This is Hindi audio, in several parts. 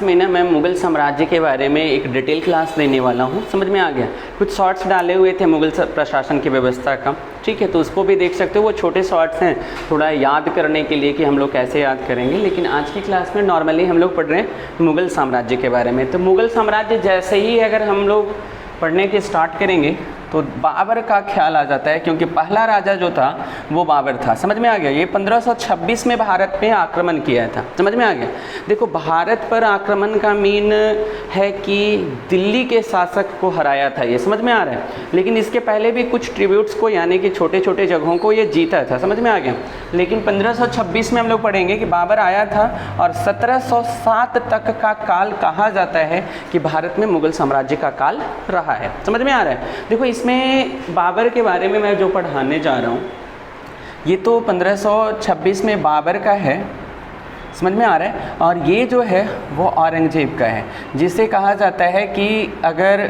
क्लास में ना मैं मुग़ल साम्राज्य के बारे में एक डिटेल क्लास देने वाला हूँ। समझ में आ गया? कुछ शॉर्ट्स डाले हुए थे मुग़ल प्रशासन की व्यवस्था का, ठीक है, तो उसको भी देख सकते हो। वो छोटे शॉर्ट्स हैं थोड़ा याद करने के लिए कि हम लोग कैसे याद करेंगे, लेकिन आज की क्लास में नॉर्मली हम लोग पढ़ रहे हैं मुग़ल साम्राज्य के बारे में। तो मुग़ल साम्राज्य जैसे ही अगर हम लोग पढ़ने के स्टार्ट करेंगे तो बाबर का ख्याल आ जाता है, क्योंकि पहला राजा जो था वो बाबर था। समझ में आ गया? ये 1526 में भारत पे आक्रमण किया था। समझ में आ गया? देखो, भारत पर आक्रमण का मीन है कि दिल्ली के शासक को हराया था, ये समझ में आ रहा है। लेकिन इसके पहले भी कुछ ट्रिब्यूट्स को, यानी कि छोटे छोटे जगहों को ये जीता था। समझ में आ गया? लेकिन 1526 में हम लोग पढ़ेंगे कि बाबर आया था और 1707 तक का काल कहा जाता है कि भारत में मुग़ल साम्राज्य का काल रहा है। समझ में आ रहा है? देखो, इसमें बाबर के बारे में मैं जो पढ़ाने जा रहा हूँ ये तो 1526 में बाबर का है, समझ में आ रहा है। और ये जो है वो औरंगजेब का है, जिसे कहा जाता है कि अगर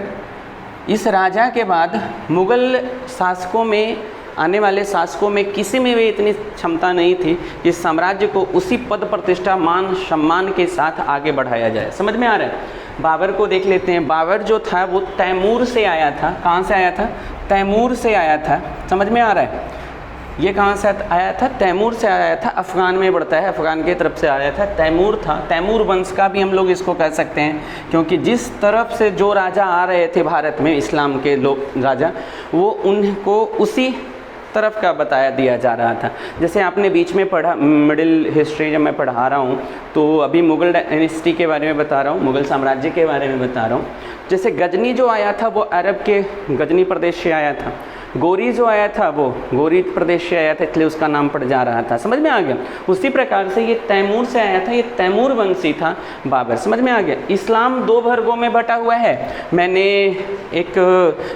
इस राजा के बाद मुग़ल शासकों में, आने वाले शासकों में किसी में भी इतनी क्षमता नहीं थी कि साम्राज्य को उसी पद प्रतिष्ठा मान सम्मान के साथ आगे बढ़ाया जाए। समझ में आ रहा है? बाबर को देख लेते हैं। बाबर जो था वो तैमूर से आया था। कहाँ से आया था? तैमूर से आया था। समझ में आ रहा है? ये कहाँ से आया था? तैमूर से आया था। अफ़गान में बढ़ता है, अफ़गान की तरफ से आया था। तैमूर था, तैमूर वंश का भी हम लोग इसको कह सकते हैं, क्योंकि जिस तरफ से जो राजा आ रहे थे भारत में, इस्लाम के लोग राजा, वो उनको उसी तरफ का बताया दिया जा रहा था। जैसे आपने बीच में पढ़ा, मिडिल हिस्ट्री जब मैं पढ़ा रहा हूँ तो अभी मुग़ल डायनेस्टी के बारे में बता रहा हूँ, मुग़ल साम्राज्य के बारे में बता रहा हूँ। जैसे गजनी जो आया था वो अरब के गजनी प्रदेश से आया था। गोरी जो आया था वो गोरी प्रदेश से आया था, इसलिए उसका नाम पड़ जा रहा था। समझ में आ गया? उसी प्रकार से ये तैमूर से आया था, ये तैमूर वंशी था बाबर। समझ में आ गया? इस्लाम दो वर्गों में बटा हुआ है। मैंने एक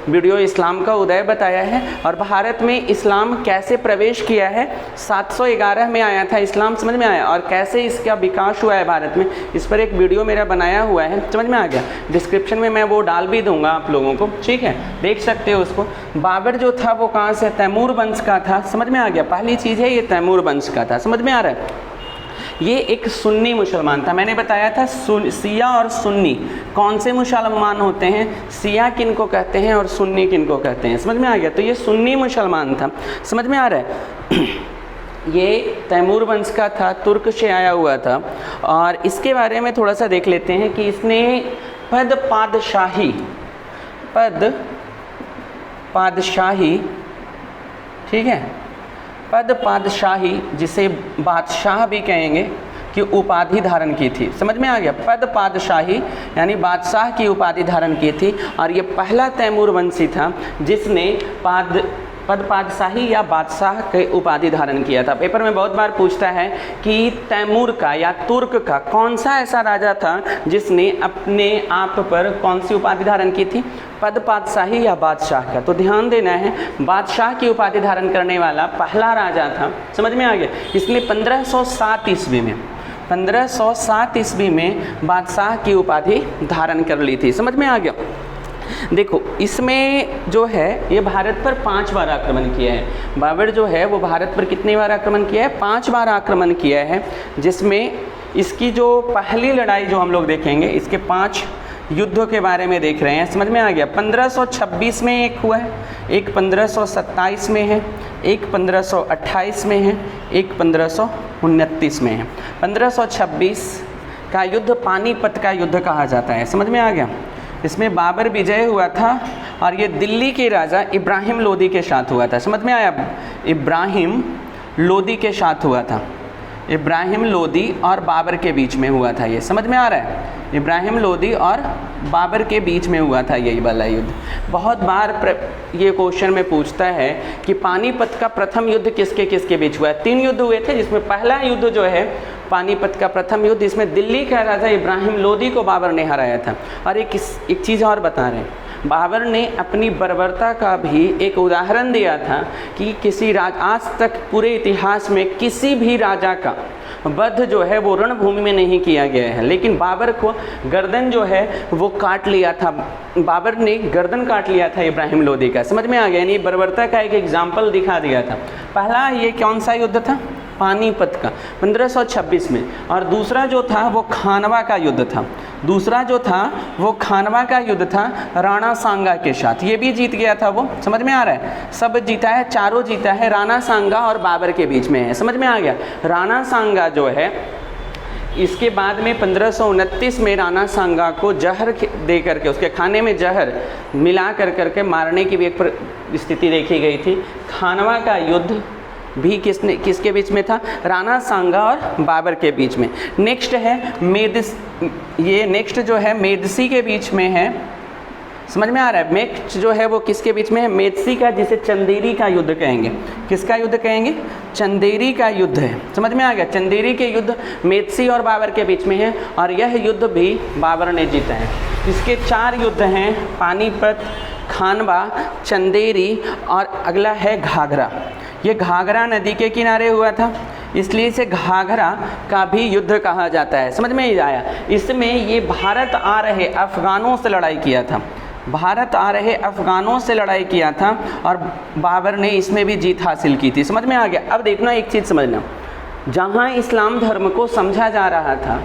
वीडियो इस्लाम का उदय बताया है और भारत में इस्लाम कैसे प्रवेश किया है। 711 में आया था इस्लाम, समझ में आया, और कैसे इसका विकास हुआ है भारत में, इस पर एक वीडियो मेरा बनाया हुआ है। समझ में आ गया? डिस्क्रिप्शन में मैं वो डाल भी दूंगा आप लोगों को, ठीक है, देख सकते हो उसको। बाबर जो था वो कहाँ से? तैमूर वंश का था। समझ में आ गया? पहली चीज़ है ये तैमूर वंश का था। समझ में आ रहा है? ये एक सुन्नी मुसलमान था। मैंने बताया था सिया और सुन्नी कौन से मुसलमान होते हैं, सिया किन को कहते हैं और सुन्नी किन को कहते हैं। समझ में आ गया? तो ये सुन्नी मुसलमान था। समझ में आ रहा है? ये तैमूर वंश का था, तुर्क से आया हुआ था। और इसके बारे में थोड़ा सा देख लेते हैं कि इसने पद पादशाही, ठीक है, पद पादशाही, जिसे बादशाह भी कहेंगे, की उपाधि धारण की थी। समझ में आ गया? पद पादशाही यानी बादशाह की उपाधि धारण की थी। और ये पहला तैमूर वंशी था जिसने पद पादशाही या बादशाह के उपाधि धारण किया था। पेपर में बहुत बार पूछता है कि तैमूर का या तुर्क का कौन सा ऐसा राजा था जिसने अपने आप पर कौन सी उपाधि धारण की थी, पद पादशाही या बादशाह का। तो ध्यान देना है, बादशाह की उपाधि धारण करने वाला पहला राजा था। समझ में आ गया? इसने 1507 ईस्वी में बादशाह की उपाधि धारण कर ली थी। समझ में आ गया? देखो, इसमें जो है ये भारत पर 5 बार आक्रमण किया है। बाबर जो है वो भारत पर कितनी बार आक्रमण किया है? 5 बार आक्रमण किया है, जिसमें इसकी जो पहली लड़ाई जो हम लोग देखेंगे, इसके 5 युद्धों के बारे में देख रहे हैं। समझ में आ गया? 1526 में एक हुआ है, एक 1527 में है, एक 1528 में है, एक 1529 में है। 1526 का युद्ध पानीपत का युद्ध कहा जाता है। समझ में आ गया? इसमें बाबर विजय हुआ था और ये दिल्ली के राजा इब्राहिम लोदी के साथ हुआ था। समझ में आया? इब्राहिम लोदी के साथ हुआ था। इब्राहिम लोदी और बाबर के बीच में हुआ था ये। समझ में आ रहा है? इब्राहिम लोदी और बाबर के बीच में हुआ था यही वाला युद्ध। बहुत बार ये क्वेश्चन में पूछता है कि पानीपत का प्रथम युद्ध किसके किसके बीच हुआ है। 3 युद्ध हुए थे, जिसमें पहला युद्ध जो है पानीपत का प्रथम युद्ध, इसमें दिल्ली का राजा इब्राहिम लोदी को बाबर ने हराया था। और एक चीज़ और बता रहे हैं, बाबर ने अपनी बर्बरता का भी एक उदाहरण दिया था कि किसी आज तक पूरे इतिहास में किसी भी राजा का वध जो है वो रणभूमि में नहीं किया गया है, लेकिन बाबर को गर्दन जो है वो काट लिया था। बाबर ने गर्दन काट लिया था इब्राहिम लोदी का। समझ में आ गया? यानी बर्बरता का एक एग्जाम्पल दिखा दिया था। पहला ये कौन सा युद्ध था? पानीपत का 1526 में। और दूसरा जो था वो खानवा का युद्ध था। दूसरा जो था वो खानवा का युद्ध था राणा सांगा के साथ, ये भी जीत गया था वो। समझ में आ रहा है, सब जीता है, चारों जीता है, राणा सांगा और बाबर के बीच में है। समझ में आ गया। राणा सांगा जो है इसके बाद में 1529 में राणा सांगा को जहर दे करके, उसके खाने में जहर मिला करके मारने की भी एक स्थिति देखी गई थी। खानवा का युद्ध भी किसके बीच में था? राणा सांगा और बाबर के बीच में। नेक्स्ट है ये नेक्स्ट जो है मेदसी के बीच में है। समझ में आ रहा है। नेक्स्ट जो है वो किसके बीच में है? मेदसी का, जिसे चंदेरी का युद्ध कहेंगे। किसका युद्ध कहेंगे? चंदेरी का युद्ध है। समझ में आ गया। चंदेरी के युद्ध मेदसी और बाबर के बीच में है और यह युद्ध भी बाबर ने जीता है। इसके 4 युद्ध हैं, पानीपत, खानवा, चंदेरी और अगला है घाघरा। ये घाघरा नदी के किनारे हुआ था, इसलिए इसे घाघरा का भी युद्ध कहा जाता है। समझ में आया। इसमें ये भारत आ रहे अफ़गानों से लड़ाई किया था, भारत आ रहे अफ़गानों से लड़ाई किया था और बाबर ने इसमें भी जीत हासिल की थी। समझ में आ गया। अब देखना, एक चीज़ समझना, जहाँ इस्लाम धर्म को समझा जा रहा था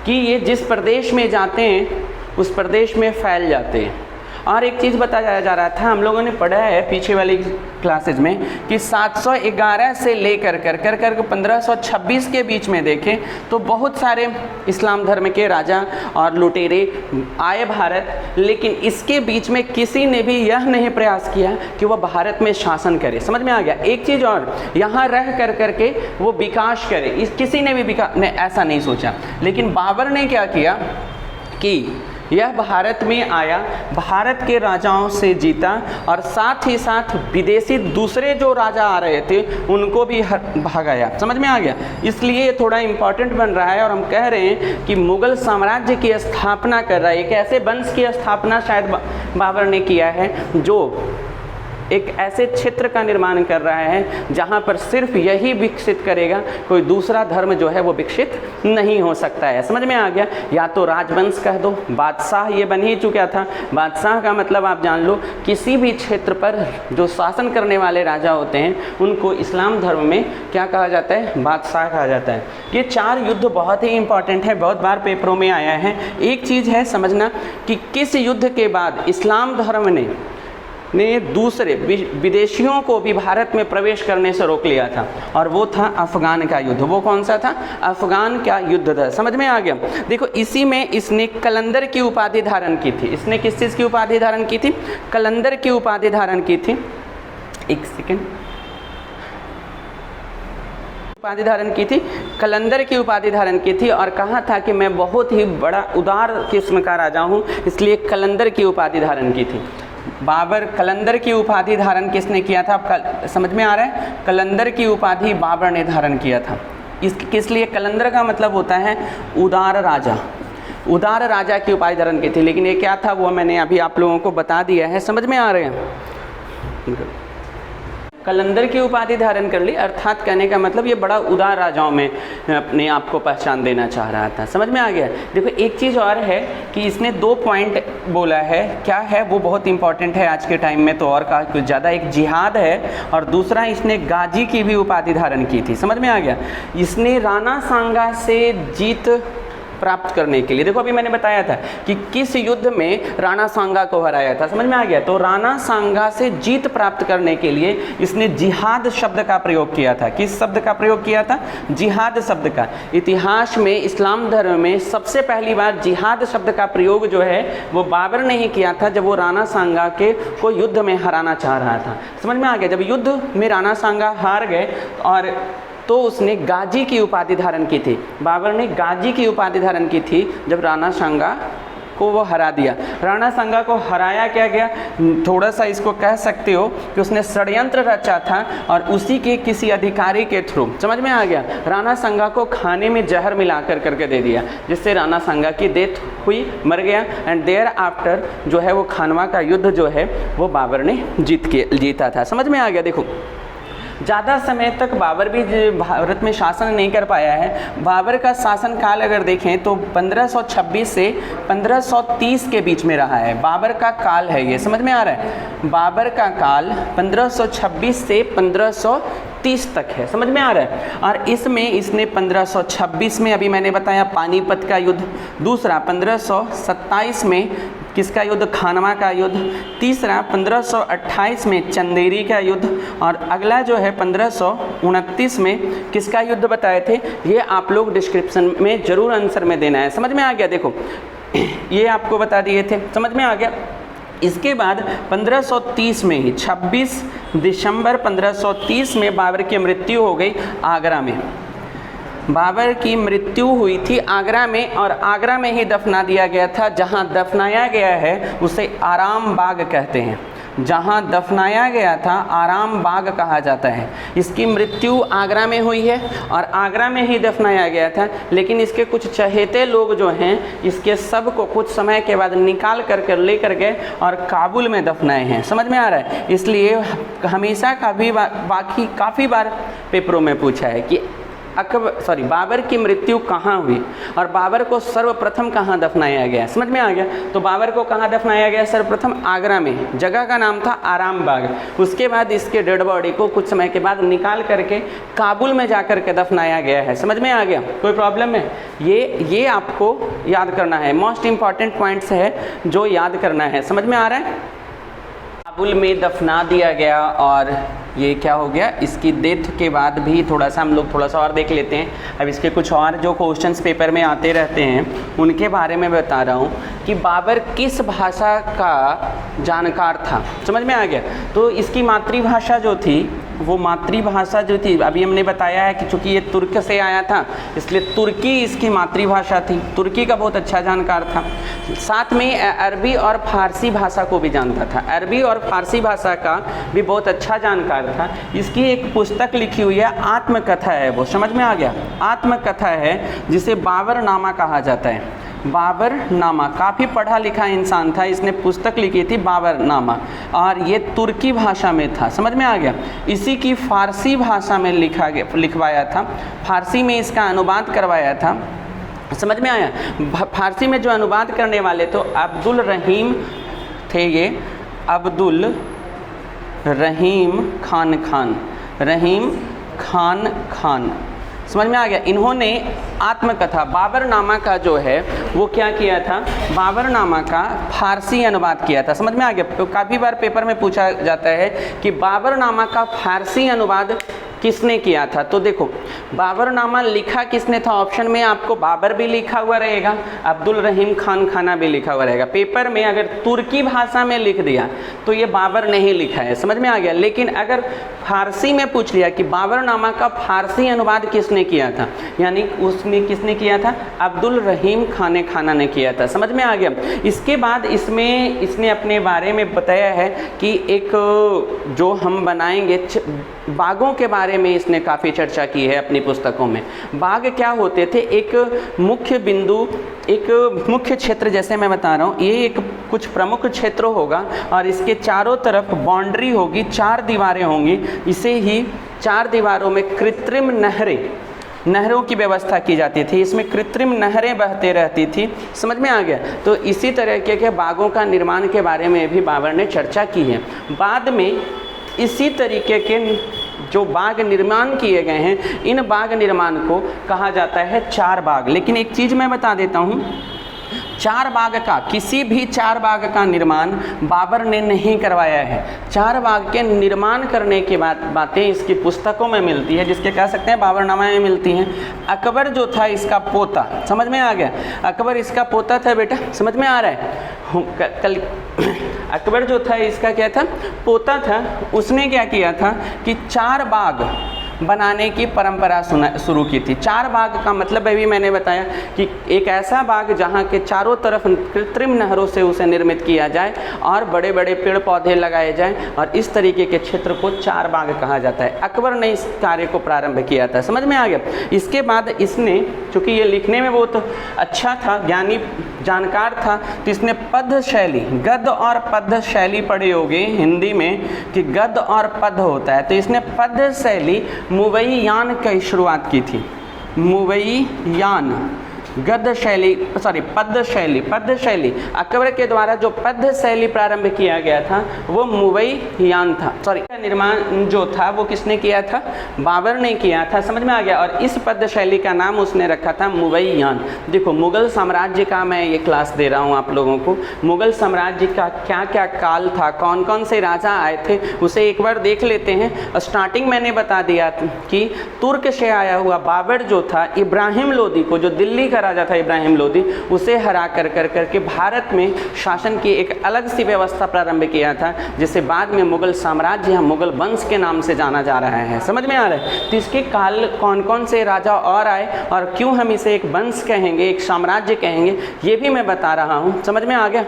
कि ये जिस प्रदेश में जाते हैं उस प्रदेश में फैल जाते हैं। और एक चीज़ बताया जा रहा था, हम लोगों ने पढ़ा है पीछे वाली क्लासेज में कि 711 से लेकर कर 1526 के बीच में देखें तो बहुत सारे इस्लाम धर्म के राजा और लुटेरे आए भारत, लेकिन इसके बीच में किसी ने भी यह नहीं प्रयास किया कि वह भारत में शासन करे। समझ में आ गया। एक चीज़ और, यहाँ रह करके वो विकास करे, इस किसी ने भी विकास ने ऐसा नहीं सोचा। लेकिन बाबर ने क्या किया कि यह भारत में आया, भारत के राजाओं से जीता और साथ ही साथ विदेशी दूसरे जो राजा आ रहे थे उनको भी भगाया। समझ में आ गया। इसलिए ये थोड़ा इम्पॉर्टेंट बन रहा है और हम कह रहे हैं कि मुग़ल साम्राज्य की स्थापना कर रहा है। एक ऐसे वंश की स्थापना शायद बाबर ने किया है जो एक ऐसे क्षेत्र का निर्माण कर रहा है जहाँ पर सिर्फ यही विकसित करेगा, कोई दूसरा धर्म जो है वो विकसित नहीं हो सकता है। समझ में आ गया। या तो राजवंश कह दो, बादशाह ये बन ही चुका था। बादशाह का मतलब आप जान लो, किसी भी क्षेत्र पर जो शासन करने वाले राजा होते हैं उनको इस्लाम धर्म में क्या कहा जाता है? बादशाह कहा जाता है। ये 4 युद्ध बहुत ही इंपॉर्टेंट है, बहुत बार पेपरों में आया है। एक चीज़ है समझना कि किस युद्ध के बाद इस्लाम धर्म ने दूसरे विदेशियों को भी भारत में प्रवेश करने से रोक लिया था, और वो था अफ़गान का युद्ध। वो कौन सा था? अफ़गान का युद्ध था। समझ में आ गया। देखो, इसी में इसने कलंदर की उपाधि धारण की थी। इसने किस चीज़ की उपाधि धारण की थी? कलंदर की उपाधि धारण की थी। एक सेकेंड, उपाधि धारण की थी, कलंदर की उपाधि धारण की थी और कहा था कि मैं बहुत ही बड़ा उदार किस्म का राजा हूँ, इसलिए कलंदर की उपाधि धारण की थी। बाबर, कलंदर की उपाधि धारण किसने किया था? समझ में आ रहा है। कलंदर की उपाधि बाबर ने धारण किया था। किस लिए? कलंदर का मतलब होता है उदार राजा, उदार राजा की उपाधि धारण की थी। लेकिन ये क्या था वो मैंने अभी आप लोगों को बता दिया है। समझ में आ रहे हैं। कलंदर की उपाधि धारण कर ली, अर्थात कहने का मतलब ये बड़ा उदार राजाओं में अपने आप को पहचान देना चाह रहा था। समझ में आ गया। देखो, एक चीज़ और है कि इसने 2 पॉइंट बोला है। क्या है वो? बहुत इंपॉर्टेंट है आज के टाइम में तो और का कुछ ज़्यादा। एक जिहाद है और दूसरा इसने गाजी की भी उपाधि धारण की थी। समझ में आ गया। इसने राणा सांगा से जीत प्राप्त करने के लिए, देखो अभी मैंने बताया था कि किस युद्ध में राणा सांगा को हराया था। समझ में आ गया। तो राणा सांगा से जीत प्राप्त करने के लिए इसने जिहाद शब्द का प्रयोग किया था। किस शब्द का प्रयोग किया था? जिहाद शब्द का। इतिहास में इस्लाम धर्म में सबसे पहली बार जिहाद शब्द का प्रयोग जो है वो बाबर ने ही किया था, जब वो राणा सांगा के को युद्ध में हराना चाह रहा था। समझ में आ गया। जब युद्ध में राणा सांगा हार गए और तो उसने गाजी की उपाधि धारण की थी। बाबर ने गाजी की उपाधि धारण की थी जब राणा सांगा को वो हरा दिया। राणा सांगा को हराया क्या गया? थोड़ा सा इसको कह सकते हो कि उसने षड्यंत्र रचा था और उसी के किसी अधिकारी के थ्रू, समझ में आ गया, राणा सांगा को खाने में जहर मिला करके दे दिया, जिससे राणा सांगा की डेथ हुई, मर गया। एंड देयर आफ्टर जो है वो खानवा का युद्ध जो है वो बाबर ने जीता था। समझ में आ गया। देखो, ज़्यादा समय तक बाबर भी भारत में शासन नहीं कर पाया है। बाबर का शासन काल अगर देखें तो 1526 से 1530 के बीच में रहा है। बाबर का काल है ये। समझ में आ रहा है। बाबर का काल 1526 से 1530 1530 तक है, समझ में आ रहा है। और इसमें इसने 1526 में अभी मैंने बताया पानीपत का युद्ध, दूसरा 1527 में किसका युद्ध, खानवा का युद्ध, तीसरा 1528 में चंदेरी का युद्ध, और अगला जो है 1529 में किसका युद्ध बताए थे, ये आप लोग डिस्क्रिप्शन में जरूर आंसर में देना है। समझ में आ गया, देखो ये आपको बता दिए थे, समझ में आ गया। इसके बाद 1530 में ही 26 दिसंबर 1530 में बाबर की मृत्यु हो गई आगरा में। बाबर की मृत्यु हुई थी आगरा में, और आगरा में ही दफना दिया गया था। जहां दफनाया गया है उसे आराम बाग कहते हैं, जहां दफनाया गया था आराम बाग कहा जाता है। इसकी मृत्यु आगरा में हुई है और आगरा में ही दफनाया गया था, लेकिन इसके कुछ चहेते लोग जो हैं इसके सब को कुछ समय के बाद निकाल कर लेकर गए और काबुल में दफनाए हैं। समझ में आ रहा है, इसलिए हमेशा काफ़ी बार पेपरों में पूछा है कि बाबर की मृत्यु कहाँ हुई और बाबर को सर्वप्रथम कहाँ दफनाया गया। समझ में आ गया, तो बाबर को कहाँ दफनाया गया, सर्वप्रथम आगरा में, जगह का नाम था आराम बाग। उसके बाद इसके डेड बॉडी को कुछ समय के बाद निकाल करके काबुल में जा कर के दफनाया गया है। समझ में आ गया, कोई प्रॉब्लम है, ये आपको याद करना है, मोस्ट इंपॉर्टेंट पॉइंट्स है जो याद करना है। समझ में आ रहा है, काबुल में दफना दिया गया और ये क्या हो गया, इसकी डेथ के बाद भी हम लोग थोड़ा सा और देख लेते हैं। अब इसके कुछ और जो क्वेश्चंस पेपर में आते रहते हैं उनके बारे में बता रहा हूँ कि बाबर किस भाषा का जानकार था। समझ में आ गया, तो इसकी मातृभाषा जो थी वो मातृभाषा जो थी, अभी हमने बताया है कि चूँकि ये तुर्क से आया था इसलिए तुर्की इसकी मातृभाषा थी, तुर्की का बहुत अच्छा जानकार था। साथ में अरबी और फारसी भाषा को भी जानता था, अरबी और फारसी भाषा का भी बहुत अच्छा जानकार था। इसकी एक पुस्तक लिखी हुई है, आत्मकथा है वो। समझ में आ गया, आत्मकथा है जिसे बाबरनामा कहा जाता है। बाबरनामा, काफ़ी पढ़ा लिखा इंसान था, इसने पुस्तक लिखी थी बाबरनामा और ये तुर्की भाषा में था। समझ में आ गया, इसी की फारसी भाषा में लिखवाया था, फारसी में इसका अनुवाद करवाया था। समझ में आया, फारसी में जो अनुवाद करने वाले तो अब्दुल रहीम थे, ये अब्दुल रहीम खान। समझ में आ गया, इन्होंने आत्मकथा बाबरनामा का जो है वो क्या किया था, बाबरनामा का फारसी अनुवाद किया था। समझ में आ गया, तो काफ़ी बार पेपर में पूछा जाता है कि बाबरनामा का फारसी अनुवाद किसने किया था। तो देखो बाबरनामा लिखा किसने था, ऑप्शन में आपको बाबर भी लिखा हुआ रहेगा, अब्दुल रहीम खाना भी लिखा हुआ रहेगा। पेपर में अगर तुर्की भाषा में लिख दिया तो ये बाबर नहीं लिखा है। समझ में आ गया, लेकिन अगर फारसी में पूछ लिया कि बाबरनामा का फारसी अनुवाद किसने किया था, यानी उसने किसने किया था, अब्दुल रहीम खाना ने किया था। समझ में आ गया। इसके बाद इसमें इसने अपने बारे में बताया है कि एक जो हम बनाएंगे बागों के बारे में इसने काफ़ी चर्चा की है अपनी पुस्तकों में। बाग क्या होते थे, एक मुख्य बिंदु, एक मुख्य क्षेत्र, जैसे मैं बता रहा हूँ ये एक कुछ प्रमुख क्षेत्र होगा और इसके चारों तरफ बाउंड्री होगी, 4 दीवारें होंगी। इसे ही 4 दीवारों में कृत्रिम नहरों की व्यवस्था की जाती थी, इसमें कृत्रिम नहरें बहते रहती थी। समझ में आ गया, तो इसी तरह के बागों का निर्माण के बारे में भी बाबर ने चर्चा की है। बाद में इसी तरीके के जो बाग निर्माण किए गए हैं, इन बाग निर्माण को कहा जाता है 4 बाग। लेकिन एक चीज़ मैं बता देता हूँ, 4 बाग का, किसी भी 4 बाग का निर्माण बाबर ने नहीं करवाया है। 4 बाग के निर्माण करने की बातें इसकी पुस्तकों में मिलती है, जिसके कह सकते हैं बाबरनामा में मिलती हैं। अकबर जो था इसका पोता, समझ में आ गया, अकबर इसका पोता था बेटा। समझ में आ रहा है, कल अकबर जो था इसका क्या था, पोता था। उसने क्या किया था कि 4 बाग बनाने की परंपरा शुरू की थी। 4 बाग का मतलब अभी मैंने बताया कि एक ऐसा बाग जहाँ के चारों तरफ कृत्रिम नहरों से उसे निर्मित किया जाए और बड़े बड़े पेड़ पौधे लगाए जाएं, और इस तरीके के क्षेत्र को 4 बाग कहा जाता है। अकबर ने इस कार्य को प्रारंभ किया था। समझ में आ गया। इसके बाद इसने, चूँकि ये लिखने में बहुत अच्छा था, ज्ञानी जानकार था, तो इसने पद्य शैली, गद्य और पद्य शैली पढ़े होंगे हिंदी में कि गद्य और पद्य होता है, तो इसने पद्य शैली मुवैयान की शुरुआत की थी। मुवैयान गद्य शैली पद्य शैली अकबर के द्वारा जो पद्य शैली प्रारंभ किया गया था वो मुवैयान था। का निर्माण जो था वो किसने किया था? बाबर ने किया था। समझ में आ गया। और इस पद्य शैली का नाम उसने रखा था मुवैयान। देखो मुगल साम्राज्य का मैं ये क्लास दे रहा हूँ आप लोगों को। मुगल साम्राज्य का क्या क्या काल था, कौन कौन से राजा आए थे, उसे एक बार देख लेते हैं। स्टार्टिंग मैंने बता दिया कि तुर्क से आया हुआ बाबर जो था, इब्राहिम लोदी को, जो दिल्ली का राजा था इब्राहिम लोदी, उसे हरा कर करके भारत में शासन की एक अलग सी व्यवस्था प्रारंभ किया था, जिसे बाद में मुगल साम्राज्य या मुगल वंश के नाम से जाना जा रहा है। समझ में आ रहा है? तो इसके काल कौन कौन से राजा और आए और क्यों हम इसे एक वंश कहेंगे, एक साम्राज्य कहेंगे, ये भी मैं बता रहा हूँ। समझ में आ गया?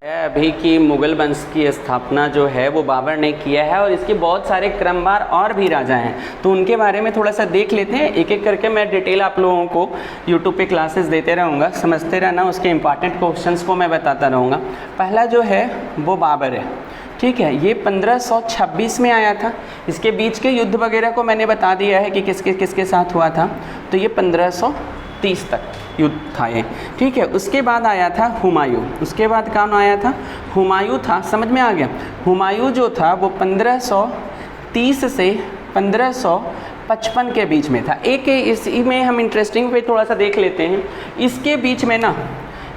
अभी की मुगल वंश की स्थापना जो है वो बाबर ने किया है और इसके बहुत सारे क्रमवार और भी राजा हैं, तो उनके बारे में थोड़ा सा देख लेते हैं। एक एक करके मैं डिटेल आप लोगों को यूट्यूब पे क्लासेस देते रहूँगा, समझते रहना, उसके इंपॉर्टेंट क्वेश्चंस को मैं बताता रहूँगा। पहला जो है वो बाबर है, ठीक है। ये 1526 में आया था। इसके बीच के युद्ध वगैरह को मैंने बता दिया है कि किसके किसके साथ हुआ था। तो ये 1530 तक युद्ध था ये, ठीक है। उसके बाद आया था हुमायूं। उसके बाद कौन आया था? हुमायूं था। समझ में आ गया? हुमायूं जो था वो 1530 से 1555 के बीच में था। एक इसी में हम इंटरेस्टिंग पे थोड़ा सा देख लेते हैं। इसके बीच में ना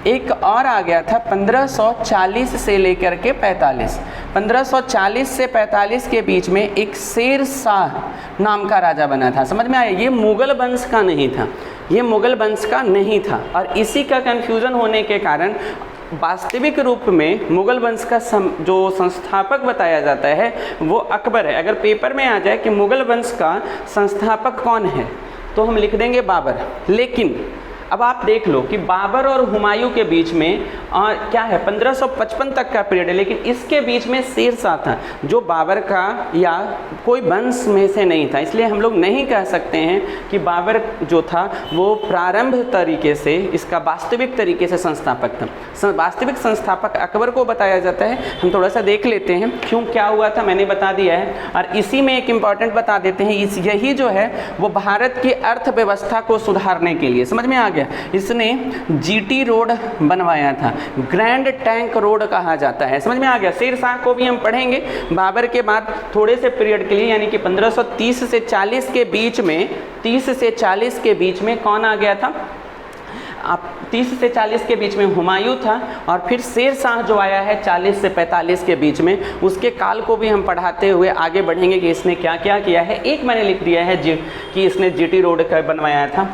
एक और आ गया था 1540 से लेकर के 45। 1540 से 45 के बीच में एक शेर शाह नाम का राजा बना था। समझ में आया? ये मुगल वंश का नहीं था, ये मुगल वंश का नहीं था। और इसी का कन्फ्यूज़न होने के कारण वास्तविक रूप में मुगल वंश का जो संस्थापक बताया जाता है वो अकबर है। अगर पेपर में आ जाए कि मुगल वंश का संस्थापक कौन है तो हम लिख देंगे बाबर। लेकिन अब आप देख लो कि बाबर और हुमायूं के बीच में क्या है 1555 तक का पीरियड है, लेकिन इसके बीच में शेर शाह था जो बाबर का या कोई वंश में से नहीं था। इसलिए हम लोग नहीं कह सकते हैं कि बाबर जो था वो प्रारंभ तरीके से, इसका वास्तविक तरीके से संस्थापक था। वास्तविक संस्थापक अकबर को बताया जाता है। हम थोड़ा सा देख लेते हैं क्यों क्या हुआ था, मैंने बता दिया है। और इसी में एक इम्पॉर्टेंट बता देते हैं, यही जो है वो भारत की अर्थव्यवस्था को सुधारने के लिए, समझ में आ गया, इसने जीटी रोड बनवाया था, ग्रैंड टैंक रोड कहा जाता है। समझ में आ गया? शेर शाह को भी हम पढ़ेंगे बाबर के बाद थोड़े से पीरियड के लिए, यानी कि 1530 से 40 के बीच में, 30 से 40 के बीच में कौन आ गया था? आप 30 से 40 के बीच में हुमायूं था, और फिर शेर शाह जो आया है 40 से 45 के बीच में, उसके काल को भी हम पढ़ाते हुए आगे बढ़ेंगे कि इसने क्या क्या किया है। एक मैंने लिख दिया है कि इसने जीटी रोड का बनवाया था।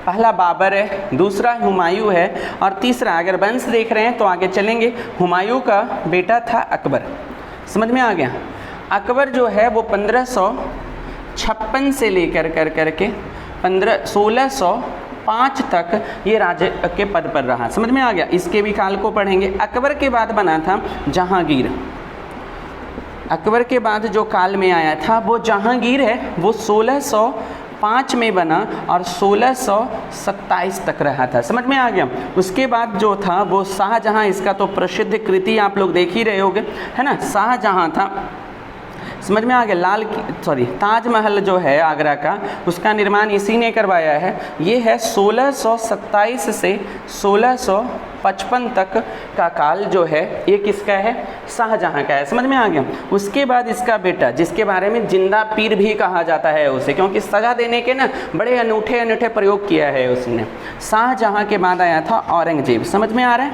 पहला बाबर है, दूसरा हुमायूं है, और तीसरा अगर वंश देख रहे हैं तो आगे चलेंगे, हुमायूं का बेटा था अकबर। समझ में आ गया? अकबर जो है वो 1556 से लेकर करके 1605 तक ये राजा के पद पर रहा। समझ में आ गया? इसके भी काल को पढ़ेंगे। अकबर के बाद बना था जहांगीर। अकबर के बाद जो काल में आया था वो जहांगीर है, वो 1605 में बना और 1627 तक रहा था। समझ में आ गया? उसके बाद जो था वो शाहजहां, इसका तो प्रसिद्ध कृति आप लोग देख ही रहे होंगे, है ना। शाहजहां था। समझ में आ गया? ताजमहल जो है आगरा का, उसका निर्माण इसी ने करवाया है। ये है 1627 से 1655 तक का काल जो है ये किसका है? शाहजहां का है। समझ में आ गया? उसके बाद इसका बेटा, जिसके बारे में जिंदा पीर भी कहा जाता है उसे, क्योंकि सजा देने के ना बड़े अनूठे अनूठे प्रयोग किया है उसने। शाहजहां के बाद आया था औरंगजेब। समझ में आ रहा है?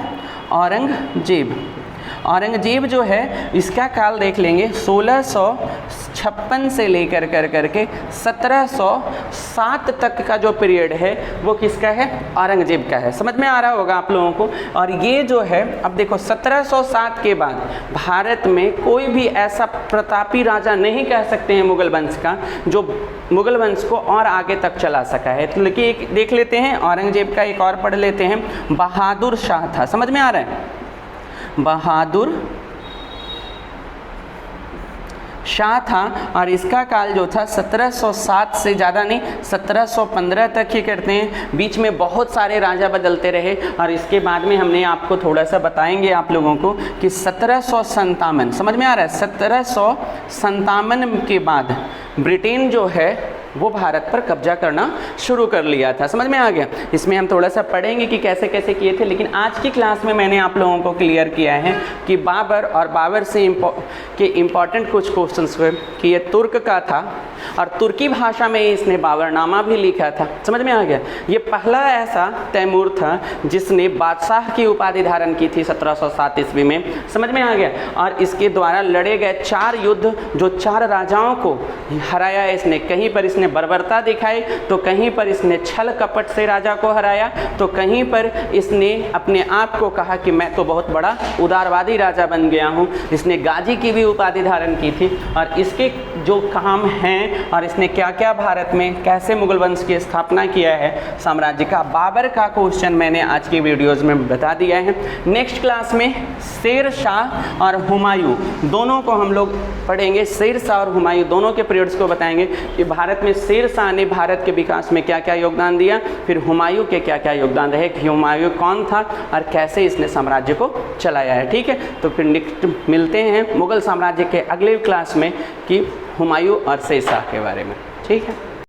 औरंगजेब जो है इसका काल देख लेंगे, 1656 से लेकर करके 1707 तक का जो पीरियड है वो किसका है? औरंगजेब का है। समझ में आ रहा होगा आप लोगों को। और ये जो है, अब देखो 1707 के बाद भारत में कोई भी ऐसा प्रतापी राजा नहीं कह सकते हैं मुगल वंश का जो मुगल वंश को और आगे तक चला सका है। तो लेकिन एक देख लेते हैं, औरंगजेब का एक और पढ़ लेते हैं। बहादुर शाह था। समझ में आ रहा है? बहादुर शाह था, और इसका काल जो था 1707 से ज़्यादा नहीं, 1715 तक ही करते हैं। बीच में बहुत सारे राजा बदलते रहे, और इसके बाद में हमने आपको थोड़ा सा बताएंगे आप लोगों को कि 1757, समझ में आ रहा है? 1757 के बाद ब्रिटेन जो है वो भारत पर कब्जा करना शुरू कर लिया था। समझ में आ गया? इसमें हम थोड़ा सा पढ़ेंगे कि कैसे कैसे किए थे, लेकिन आज की क्लास में मैंने आप लोगों को क्लियर किया है कि बाबर और बाबर से के इम्पॉर्टेंट कुछ क्वेश्चंस हुए कि ये तुर्क का था और तुर्की भाषा में इसने बाबरनामा भी लिखा था। समझ में आ गया? ये पहला ऐसा तैमूर था जिसने बादशाह की उपाधि धारण की थी 1707 ईस्वी में। समझ में आ गया? और इसके द्वारा लड़े गए 4 युद्ध, जो 4 राजाओं को हराया इसने। कहीं पर इसने बर्बरता दिखाई, तो कहीं पर इसने छल कपट से राजा को हराया, तो कहीं पर इसने अपने आप को कहा कि मैं तो बहुत बड़ा उदारवादी राजा बन गया हूँ। इसने गाजी की भी उपाधि धारण की थी। और इसके जो काम हैं और इसने क्या क्या भारत में कैसे मुगल वंश की स्थापना किया है साम्राज्य का, बाबर का क्वेश्चन मैंने आज की वीडियोज़ में बता दिया है। नेक्स्ट क्लास में शेर शाह और हुमायूं दोनों को हम लोग पढ़ेंगे। शेर शाह और हुमायूं दोनों के पीरियड्स को बताएंगे कि भारत में शेर शाह ने भारत के विकास में क्या क्या योगदान दिया, फिर हुमायूं के क्या क्या योगदान रहे, कि हुमायूं कौन था और कैसे इसने साम्राज्य को चलाया है। ठीक है, तो फिर नेक्स्ट मिलते हैं मुगल साम्राज्य के अगले क्लास में कि हुमायूं और शेर शाह के बारे में। ठीक है।